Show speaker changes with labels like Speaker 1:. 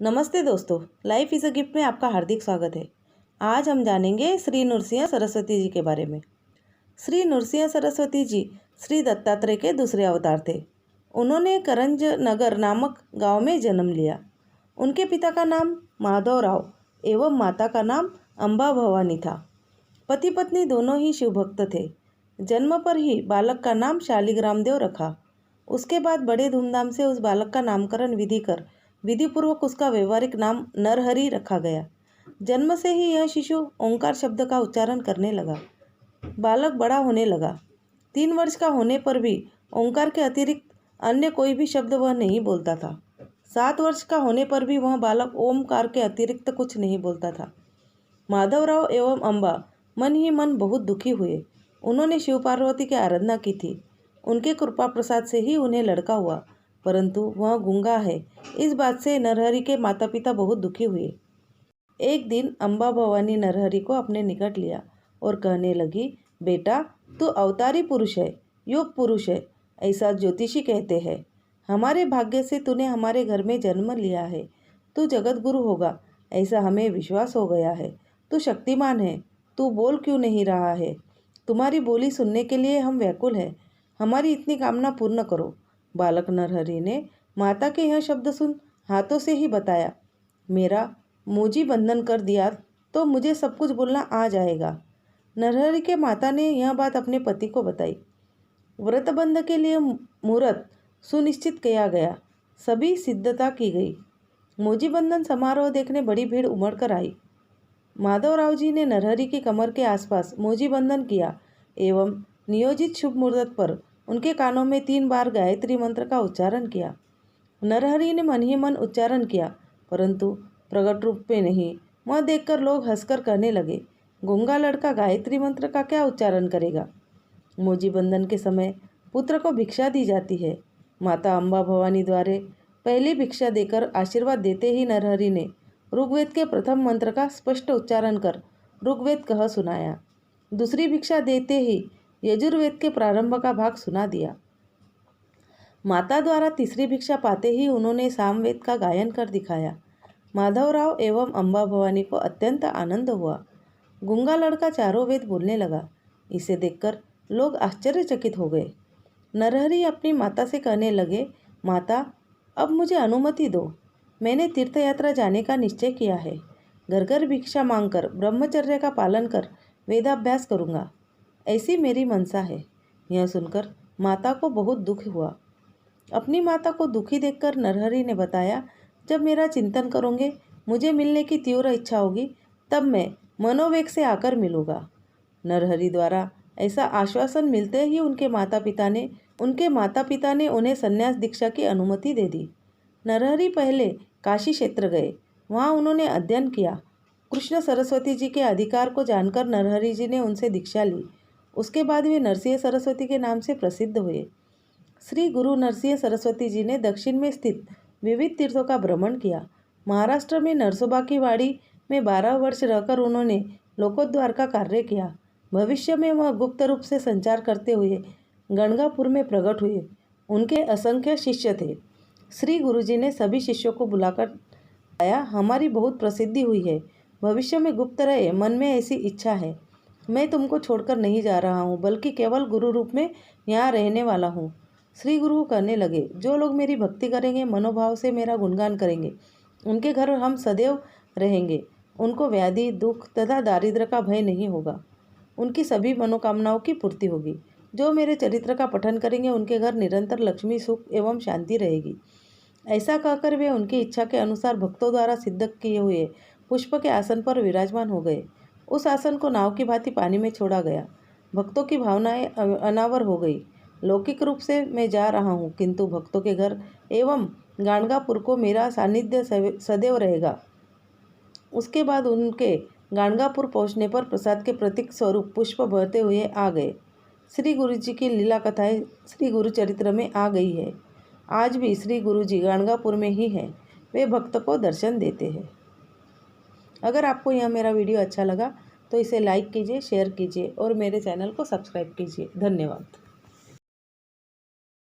Speaker 1: नमस्ते दोस्तों, life is a gift में आपका हार्दिक स्वागत है। आज हम जानेंगे श्री नृसिंह सरस्वती जी के बारे में। श्री नृसिंह सरस्वती जी श्री दत्तात्रेय के दूसरे अवतार थे। उन्होंने करंज नगर नामक गांव में जन्म लिया। उनके पिता का नाम माधवराव एवं माता का नाम अम्बा भवानी था। पति पत्नी दोनों ही शिव भक्त थे। जन्म पर ही बालक का नाम शालिग्रामदेव रखा। उसके बाद बड़े धूमधाम से उस बालक का नामकरण विधिपूर्वक उसका व्यवहारिक नाम नरहरि रखा गया। जन्म से ही यह शिशु ओंकार शब्द का उच्चारण करने लगा। बालक बड़ा होने लगा। 3 वर्ष का होने पर भी ओंकार के अतिरिक्त अन्य कोई भी शब्द वह नहीं बोलता था। 7 वर्ष का होने पर भी वह बालक ओमकार के अतिरिक्त कुछ नहीं बोलता था। माधवराव एवं अम्बा मन ही मन बहुत दुखी हुए। उन्होंने शिव पार्वती की आराधना की थी। उनके कृपा प्रसाद से ही उन्हें लड़का हुआ, परंतु वह गूंगा है। इस बात से नरहरि के माता पिता बहुत दुखी हुए। एक दिन अम्बा भवानी नरहरि को अपने निकट लिया और कहने लगी, बेटा, तू अवतारी पुरुष है, योग पुरुष है, ऐसा ज्योतिषी कहते हैं। हमारे भाग्य से तूने हमारे घर में जन्म लिया है। तू जगत गुरु होगा, ऐसा हमें विश्वास हो गया है। तू शक्तिमान है, तू बोल क्यों नहीं रहा है? तुम्हारी बोली सुनने के लिए हम व्याकुल हैं। हमारी इतनी कामना पूर्ण करो। बालक नरहरि ने माता के यह शब्द सुन हाथों से ही बताया, मेरा मोजी बंधन कर दिया तो मुझे सब कुछ बोलना आ जाएगा। नरहरि के माता ने यह बात अपने पति को बताई। व्रतबंध के लिए मुहूर्त सुनिश्चित किया गया। सभी सिद्धता की गई। मोजी बंधन समारोह देखने बड़ी भीड़ उमड़ कर आई। माधवराव जी ने नरहरि की कमर के आसपास मोजी बंधन किया एवं नियोजित शुभ मुहूर्त पर उनके कानों में 3 बार गायत्री मंत्र का उच्चारण किया। नरहरि ने मन ही मन उच्चारण किया, परंतु प्रकट रूप में नहीं। वह देखकर लोग हंसकर कहने लगे, गूंगा लड़का गायत्री मंत्र का क्या उच्चारण करेगा? मोजी बंधन के समय पुत्र को भिक्षा दी जाती है। माता अम्बा भवानी द्वारा पहली भिक्षा देकर आशीर्वाद देते ही नरहरि ने ऋग्वेद के प्रथम मंत्र का स्पष्ट उच्चारण कर ऋग्वेद कह सुनाया। दूसरी भिक्षा देते ही यजुर्वेद के प्रारंभ का भाग सुना दिया। माता द्वारा तीसरी भिक्षा पाते ही उन्होंने सामवेद का गायन कर दिखाया। माधवराव एवं अम्बा भवानी को अत्यंत आनंद हुआ। गूंगा लड़का चारों वेद बोलने लगा। इसे देखकर लोग आश्चर्यचकित हो गए। नरहरि अपनी माता से कहने लगे, माता, अब मुझे अनुमति दो। मैंने तीर्थ यात्रा जाने का निश्चय किया है। घर घर भिक्षा मांगकर ब्रह्मचर्य का पालन कर वेदाभ्यास करूँगा, ऐसी मेरी मनसा है। यह सुनकर माता को बहुत दुख हुआ। अपनी माता को दुखी देखकर नरहरि ने बताया, जब मेरा चिंतन करोगे, मुझे मिलने की तीव्र इच्छा होगी, तब मैं मनोवेग से आकर मिलूँगा। नरहरि द्वारा ऐसा आश्वासन मिलते ही उनके माता पिता ने उन्हें संन्यास दीक्षा की अनुमति दे दी। नरहरि पहले काशी क्षेत्र गए। वहाँ उन्होंने अध्ययन किया। कृष्ण सरस्वती जी के अधिकार को जानकर नरहरि जी ने उनसे दीक्षा ली। उसके बाद वे नरसिंह सरस्वती के नाम से प्रसिद्ध हुए। श्री गुरु नरसिंह सरस्वती जी ने दक्षिण में स्थित विविध तीर्थों का भ्रमण किया। महाराष्ट्र में नरसोबा की वाड़ी में 12 वर्ष रहकर उन्होंने लोकोद्धार का कार्य किया। भविष्य में वह गुप्त रूप से संचार करते हुए गणगापुर में प्रकट हुए। उनके असंख्य शिष्य थे। श्री गुरु जी ने सभी शिष्यों को बुलाकर बताया, हमारी बहुत प्रसिद्धि हुई है। भविष्य में गुप्त रहे, मन में ऐसी इच्छा है। मैं तुमको छोड़कर नहीं जा रहा हूँ, बल्कि केवल गुरु रूप में यहाँ रहने वाला हूँ। श्री गुरु कहने लगे, जो लोग मेरी भक्ति करेंगे, मनोभाव से मेरा गुणगान करेंगे, उनके घर हम सदैव रहेंगे। उनको व्याधि, दुख तथा दारिद्र्य का भय नहीं होगा। उनकी सभी मनोकामनाओं की पूर्ति होगी। जो मेरे चरित्र का पठन करेंगे, उनके घर निरंतर लक्ष्मी, सुख एवं शांति रहेगी। ऐसा कहकर वे उनकी इच्छा के अनुसार भक्तों द्वारा सिद्ध किए हुए पुष्प के आसन पर विराजमान हो गए। उस आसन को नाव की भांति पानी में छोड़ा गया। भक्तों की भावनाएं अनावर हो गई। लौकिक रूप से मैं जा रहा हूँ, किंतु भक्तों के घर एवं गाणगापुर को मेरा सानिध्य सदैव रहेगा। उसके बाद उनके गाणगापुर पहुँचने पर प्रसाद के प्रतीक स्वरूप पुष्प बहते हुए आ गए। श्री गुरु जी की लीला कथाएं श्री गुरु चरित्र में आ गई है। आज भी श्री गुरु जी गाणगापुर में ही हैं। वे भक्त को दर्शन देते हैं। अगर आपको यह मेरा वीडियो अच्छा लगा तो इसे लाइक कीजिए, शेयर कीजिए और मेरे चैनल को सब्सक्राइब कीजिए। धन्यवाद।